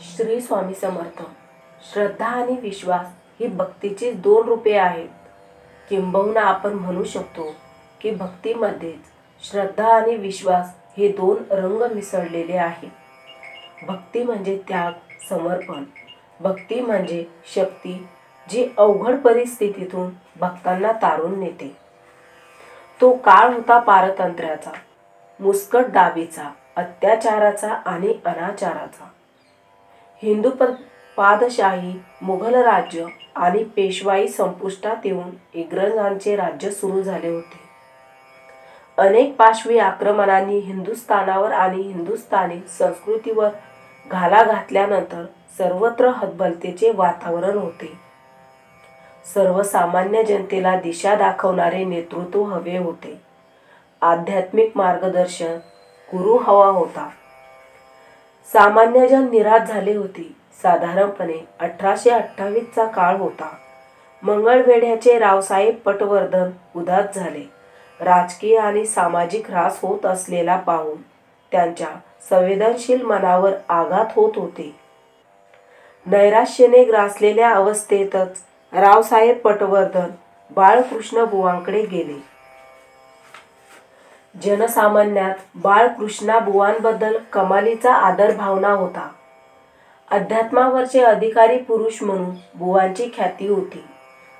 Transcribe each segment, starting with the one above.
श्री स्वामी समर्थ. श्रद्धा आणि विश्वास ही भक्तीची दोन रूपे आहेत. किंबहुना आपण म्हणू शकतो की भक्तीमध्येच श्रद्धा आणि विश्वास हे दोन रंग मिसळलेले आहेत. भक्ती म्हणजे त्याग, समर्पण. भक्ती म्हणजे शक्ती जी अवघड परिस्थितीतून भक्तांना तारून नेते. तो काळ होता पारतंत्र्याचा, मुस्कट दाबीचा, अत्याचाराचा आणि अनाचाराचा. हिंदू पादशाही, मुघल राज्य आणि पेशवाई संपुष्टात येऊन इंग्रजांचे राज्य सुरू झाले होते. अनेक पाशवी आक्रमणांनी हिंदुस्थानावर आणि हिंदुस्थानी संस्कृतीवर घाला घातल्यानंतर सर्वत्र हतबलतेचे वातावरण होते. सर्वसामान्य जनतेला दिशा दाखवणारे नेतृत्व हवे होते. आध्यात्मिक मार्गदर्शन गुरु हवा होता. सामान्य जन निराश झाले होते. साधारणपणे 1828 चा काळ होता. मंगळवेढ्याचे रावसाहेब पटवर्धन उदास झाले. राजकीय आणि सामाजिक ऱ्हास होत असलेला पाहून त्यांच्या संवेदनशील मनावर आघात होत होते. नैराश्याने ग्रासलेल्या अवस्थेतच रावसाहेब पटवर्धन बाळकृष्ण बुवांकडे गेले. जनसामान्यात बाळकृष्णा बुवांबद्दल कमालीचा आदर भावना होता. अध्यात्मावरचे अधिकारी पुरुष म्हणून बुवांची ख्याती होती.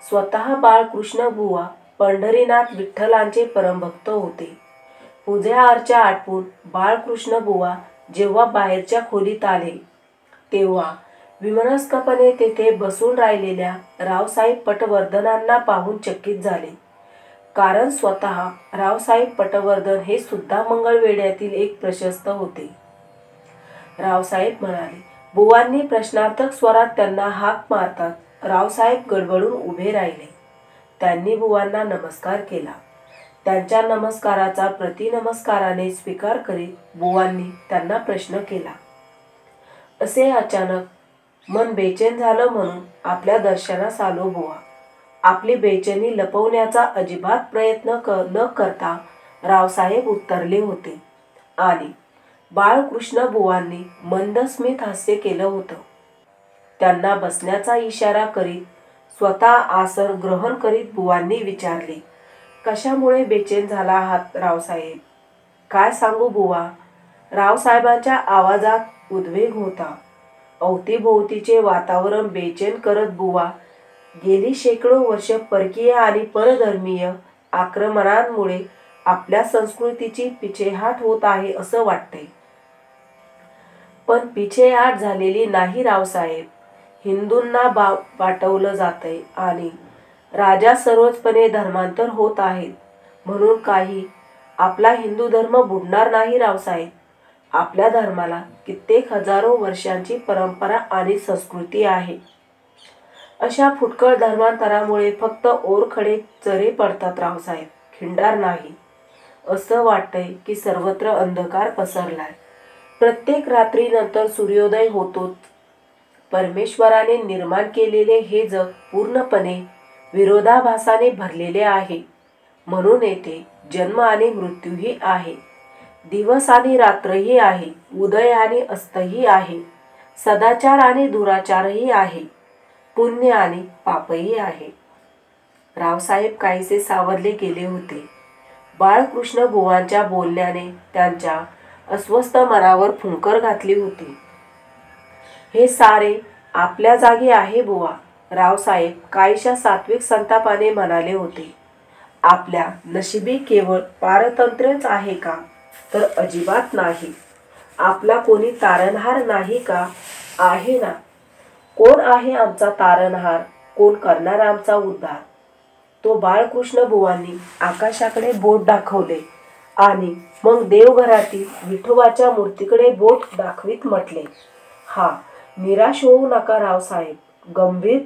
स्वतः बाळकृष्ण बुवा पंढरीनाथ विठ्ठलांचे परमभक्त होते. पूजा अर्चा आटपून बाळकृष्ण बुवा जेव्हा बाहेरच्या खोलीत आले तेव्हा विमनस्कपणे तेथे बसून राहिलेल्या रावसाहेब पटवर्धनांना पाहून चकित झाले. कारण स्वतः रावसाहेब पटवर्धन हे सुद्धा मंगळवेढ्यातील एक प्रशस्त होते. रावसाहेब म्हणाले. बुवांनी प्रश्नार्थक स्वरात त्यांना हाक मारतात रावसाहेब गडबडून उभे राहिले. त्यांनी बुवांना नमस्कार केला. त्यांच्या नमस्काराचा प्रतिनमस्काराने स्वीकार करीत बुवांनी त्यांना प्रश्न केला. असे अचानक मन बेचैन झालं म्हणून आपल्या दर्शनास आलो बुवा. आपली बेचैनी लपवण्याचा अजिबात प्रयत्न न करता रावसाहेब उत्तरले होते आणि बाळकृष्ण बुवांनी मंद स्मित हास्य केलं होतं. त्यांना बसण्याचा इशारा करीत स्वतः आसन ग्रहण करीत बुवांनी विचारले, कशामुळे बेचैन झाला आहात रावसाहेब? काय सांगू बुवा? रावसाहेबांच्या आवाजात उद्वेग होता. अवतीभोवतीचे वातावरण बेचैन करत बुवा गेली शेकडो वर्ष परकीय आणि परधर्मीय आक्रमणांमुळे आपल्या संस्कृतीची पिछेहाट होत आहे असं वाटतंय. पण पिछेहाट झालेली नाही रावसाहेब. हिंदूंना वाटवलं जातंय आणि राजा सर्वचपणे धर्मांतर होत आहेत म्हणून काही आपला हिंदू धर्म बुडणार नाही रावसाहेब. आपल्या धर्माला कित्येक हजारो वर्षांची परंपरा आणि संस्कृती आहे. अशा फुटकळ धर्मांतरामुळे फक्त ओरखडे चरे पडतात रावसाहेब, खिंडार नाही. असं वाटतंय की सर्वत्र अंधकार पसरलाय. प्रत्येक रात्रीनंतर सूर्योदय होतोच. परमेश्वराने निर्माण केलेले हे जग पूर्णपणे विरोधाभासाने भरलेले आहे. म्हणून येथे जन्म आणि मृत्यूही आहे. दिवस आणि रात्रही आहे. उदय आणि अस्तही आहे. सदाचार आणि दुराचारही आहे. पुण्य आणि पापही आहे. रावसाहेब काहीसे सावरले गेले होते. बाळकृष्ण बुवांच्या बोलण्याने त्यांच्या अस्वस्थ मनावर फुंकर घातली होती. हे सारे आपल्या जागी आहे बुवा, रावसाहेब काहीशा सात्विक संतापाने म्हणाले होते. आपल्या नशिबी केवळ पारतंत्र्यच आहे का? तर अजिबात नाही. आपला कोणी तारणहार नाही का? आहे ना. कोण आहे आमचा तारणहार? कोण करणार आमचा उद्धार? तो बाळकृष्ण बुवांनी आकाशाकडे बोट दाखवले आणि मग देवघरातील विठोबाच्या मूर्तीकडे बोट दाखवीत म्हटले, हा, निराश होऊ नका रावसाहेब. गंभीर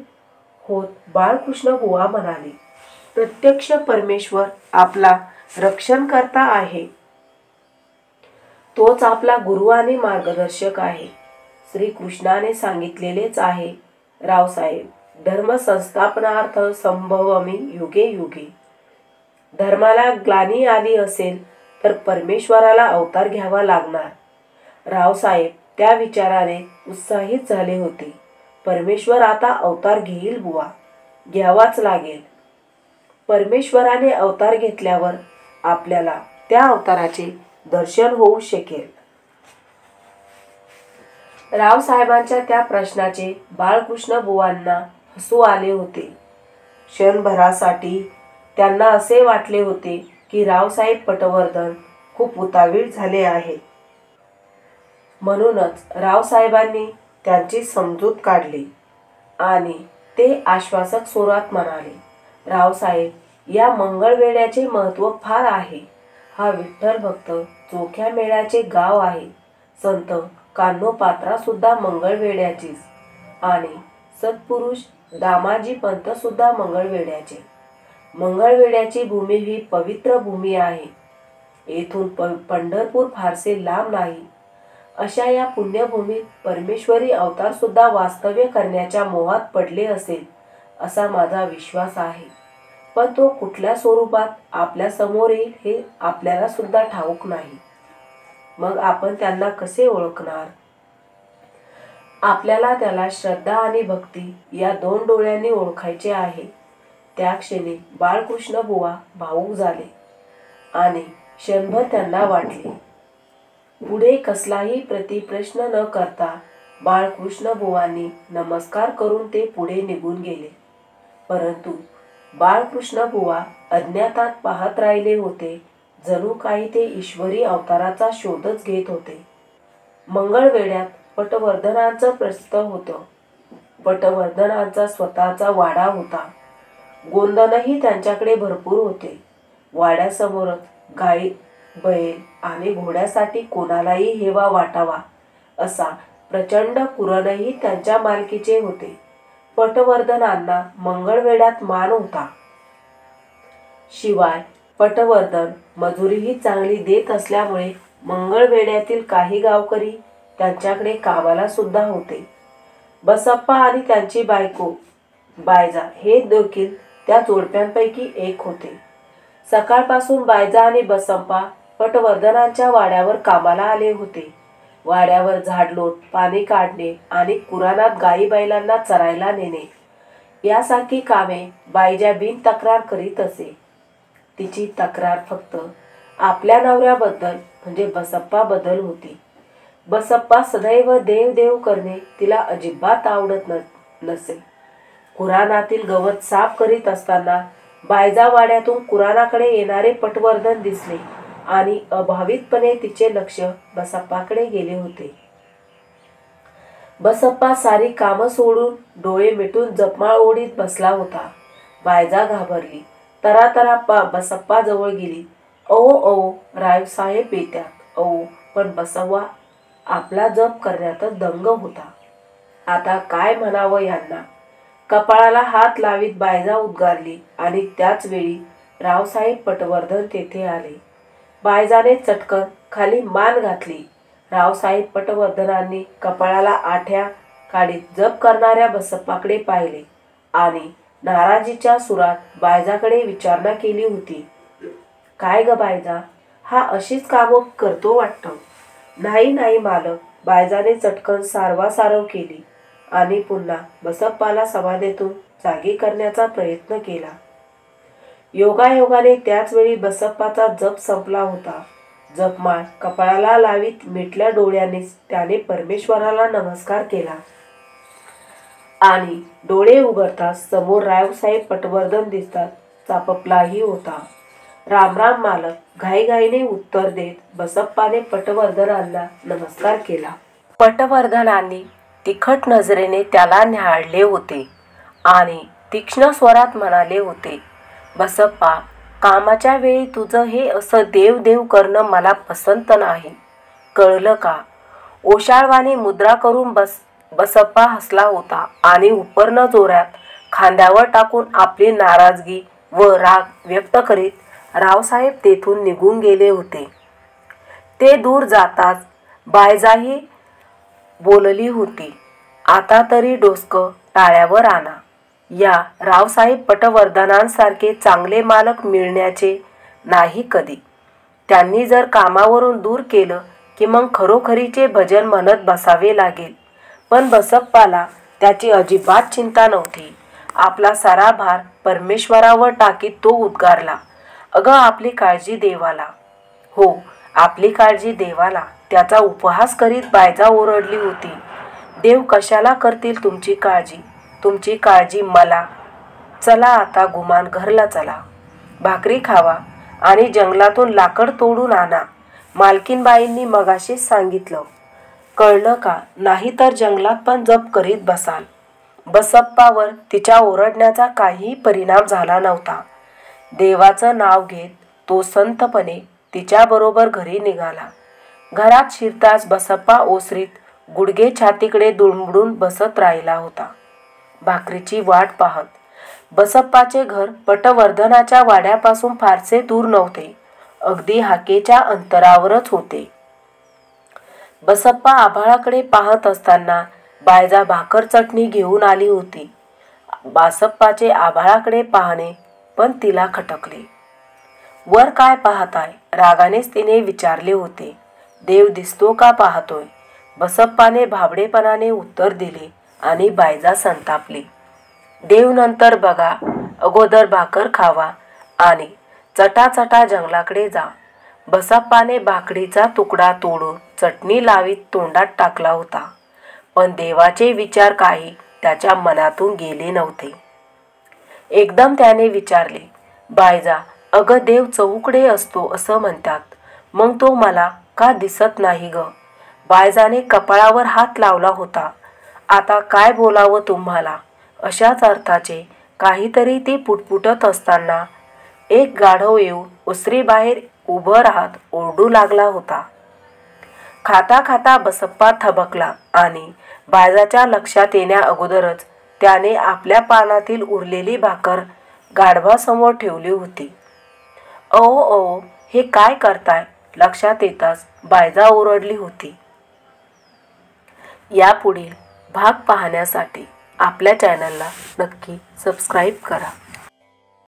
होत बाळकृष्ण बुवा म्हणाले, प्रत्यक्ष परमेश्वर आपला रक्षणकर्ता आहे. तोच आपला गुरु आणि मार्गदर्शक आहे. श्रीकृष्णाने सांगितलेलेच आहे रावसाहेब, धर्म संस्थापनार्थ संभवमी युगे युगे. धर्माला ग्लानी आली असेल तर परमेश्वराला अवतार घ्यावा लागणार. रावसाहेब त्या विचाराने उत्साहित झाले होते. परमेश्वर आता अवतार घेईल बुवा, घ्यावाच लागेल. परमेश्वराने अवतार घेतल्यावर आपल्याला त्या अवताराचे दर्शन होऊ शकेल. रावसाहेबांच्या त्या प्रश्नाचे बाळकृष्ण बुवांना हसू आले होते. क्षणभरासाठी त्यांना असे वाटले होते की रावसाहेब पटवर्धन खूप उतावीळ झाले आहेत. म्हणूनच रावसाहेबांनी त्यांची समजूत काढली आणि ते आश्वासक स्वरात म्हणाले, रावसाहेब, या मंगळवेढ्याचे महत्त्व फार आहे. हा विठ्ठल भक्त चोख्या मेळ्याचे गाव आहे. संत कान्होपात्रा सुद्धा मंगळवेढ्याचीच आणि सत्पुरुष दामाजी पंत सुद्धा मंगळवेढ्याचे. मंगळवेढ्याची भूमी ही पवित्र भूमी आहे. येथून पंढरपूर फारसे लांब नाही. अशा या पुण्यभूमीत परमेश्वरी अवतार सुद्धा वास्तव्य करण्याच्या मोहात पडले असेल असा माझा विश्वास आहे. पण तो कुठल्या स्वरूपात आपल्या समोर येईल हे आपल्याला सुद्धा ठाऊक नाही. मग आपण त्यांना कसे ओळखणार? आपल्याला त्याला श्रद्धा आणि भक्ती या दोन डोळ्यांनी ओळखायचे आहे. त्या क्षणी बाळकृष्ण बुवा भावूक झाले आणि क्षणभर त्यांना वाटले. पुढे कसलाही प्रतिप्रश्न न करता बाळकृष्ण बुवांनी नमस्कार करून ते पुढे निघून गेले. परंतु बाळकृष्ण बुवा अज्ञातात पाहत राहिले होते, जणू काही ते ईश्वरी अवताराचा शोधच घेत होते. मंगळवेढ्यात पटवर्धनांचं प्रस्थ होतं. पटवर्धनांचा स्वतःचा वाडा होता. गोंदणही त्यांच्याकडे भरपूर होते. वाड्यासमोरच गाई, बैल आणि घोड्यासाठी कोणालाही हेवा वाटावा असा प्रचंड कुरणही त्यांच्या मालकीचे होते. पटवर्धनांना मंगळवेढ्यात मान होता. शिवाय पटवर्धन मजुरीही चांगली देत असल्यामुळे मंगळवेढ्यातील काही गावकरी त्यांच्याकडे कामाला सुद्धा होते. बसप्पा आणि त्यांची बायको बायजा हे देखील त्या जोडप्यांपैकी एक होते. सकाळपासून बायजा आणि बसप्पा पटवर्धनांच्या वाड्यावर कामाला आले होते. वाड्यावर झाडलोट, पाणी काढणे आणि कुराणात गाई बैलांना चरायला नेणे यासारखी कामे बायजा बिन तक्रार करीत असे. तिची तक्रार फक्त आपल्या नवऱ्याबद्दल म्हणजे बसप्पाबद्दल होती. बसप्पा सदैव देव देव करणे तिला अजिबात आवडत नसे. कुराणातील गवत साफ करीत असताना बायजा वाड्यातून कुराणाकडे येणारे पटवर्धन दिसले आणि अभावितपणे तिचे लक्ष बसप्पाकडे गेले होते. बसप्पा सारी कामं सोडून डोळे मिटून जपमाळ ओढीत बसला होता. बायजा घाबरली. तरातरा बसप्पा जवळ गेली. अहो अहो, रावसाहेब येत्यात. अहो, पण बसव्वा आपला जप करण्यातच दंग होता. आता काय म्हणावं यांना? कपाळाला हात लावीत बायजा उद्गारली आणि त्याच वेळी रावसाहेब पटवर्धन तेथे आले. बायजाने चटकन खाली मान घातली. रावसाहेब पटवर्धनांनी कपाळाला आठ्या काढीत जप करणाऱ्या बसप्पाकडे पाहिले आणि नाराजीच्या सुरात बायजाकडे विचारणा केली होती. काय ग बायजा, हा अशीच कामं करतो वाटतं? नाही नाही मालक, बायजाने चटकन सारवासारव केली आणि पुन्हा बसप्पाला समाधीतून जागी करण्याचा प्रयत्न केला. योगायोगाने त्याच वेळी बसप्पाचा जप संपला होता. जपमाळ कपाळाला लावीत मिटल्या डोळ्यांनीच त्याने परमेश्वराला नमस्कार केला आणि डोळे उघडताच समोर रावसाहेब पटवर्धन दिसतात चापपलाही होता. राम राम मालक, घाईघाईने उत्तर देत बसप्पाने पटवर्धनांना नमस्कार केला. पटवर्धनांनी तिखट नजरेने त्याला न्याहाळले होते आणि तीक्ष्ण स्वरात म्हणाले होते, बसप्पा, कामाच्या वेळी तुझं हे असं देव देव करणं मला पसंत नाही, कळलं का? ओशाळवाने मुद्रा करून बसप्पा हसला होता आणि उपरनं जोरात खांद्यावर टाकून आपली नाराजगी व राग व्यक्त करीत रावसाहेब तेथून निघून गेले होते. ते दूर जाताच बायजाही बोलली होती, आता तरी डोसकं टाळ्यावर आणा. या रावसाहेब पटवर्धनांसारखे चांगले मालक मिळण्याचे नाही कधी. त्यांनी जर कामावरून दूर केलं की मग खरोखरीचे भजन म्हणत बसावे लागेल. पण बसप्पाला त्याची अजिबात चिंता नव्हती. आपला सारा भार परमेश्वरावर टाकीत तो उद्गारला, अगं आपली काळजी देवाला. हो, आपली काळजी देवाला. त्याचा उपहास करीत बायजा ओरडली होती, देव कशाला करतील तुमची काळजी? तुमची काळजी मला. चला आता गुमान घरला चला. भाकरी खावा आणि जंगलातून लाकड तोडून आणा. मालकीनबाईंनी मगाशीच सांगितलं, कळलं का? नाही तर जंगलात पण जप करीत बसाल. बसप्पावर तिच्या ओरडण्याचा काहीही परिणाम झाला नव्हता. देवाचं नाव घेत तो संतपणे तिच्याबरोबर घरी निघाला. घरात शिरताच बसप्पा ओसरीत गुडघे छातीकडे दुमडून बसत राहिला होता, भाकरीची वाट पाहत. बसप्पाचे घर पटवर्धनाच्या वाड्यापासून फारसे दूर नव्हते, अगदी हाकेच्या अंतरावरच होते. बसप्पा आभाळाकडे पाहत असताना बायजा भाकर चटणी घेऊन आली होती. बसप्पाचे आभाळाकडे पाहणे पण तिला खटकले. वर काय पाहताय? रागानेच तिने विचारले होते. देव दिसतो का पाहतोय? बसप्पाने भाबडेपणाने उत्तर दिले आणि बायजा संतापली. देव नंतर बघा, अगोदर भाकर खावा आणि चटाचटा जंगलाकडे जा. बसप्पाने भाकरीचा तुकडा तोडून चटणी लावीत तोंडात टाकला होता, पण देवाचे विचार काही त्याच्या मनातून गेले नव्हते. एकदम त्याने विचारले, बायजा, अगं देव चहूकडे असतो असं म्हणतात, मग तो मला का दिसत नाही ग? बायजाने कपाळावर हात लावला होता. आता काय बोलावं तुम्हाला? अशाच अर्थाचे काहीतरी ती पुटपुटत असताना एक गाढव येऊन ओसरीबाहेर उभं राहत ओरडू लागला होता. खाता खाता बसप्पा थबकला आणि बायजाच्या लक्षात येण्या अगोदरच त्याने आपल्या पानातील उरलेली भाकर गाढवासमोर ठेवली होती. अहो अहो, हे काय करताय? लक्षात येताच बायजा ओरडली होती. यापुढील भाग पाहण्यासाठी आपल्या चॅनलला नक्की सबस्क्राईब करा.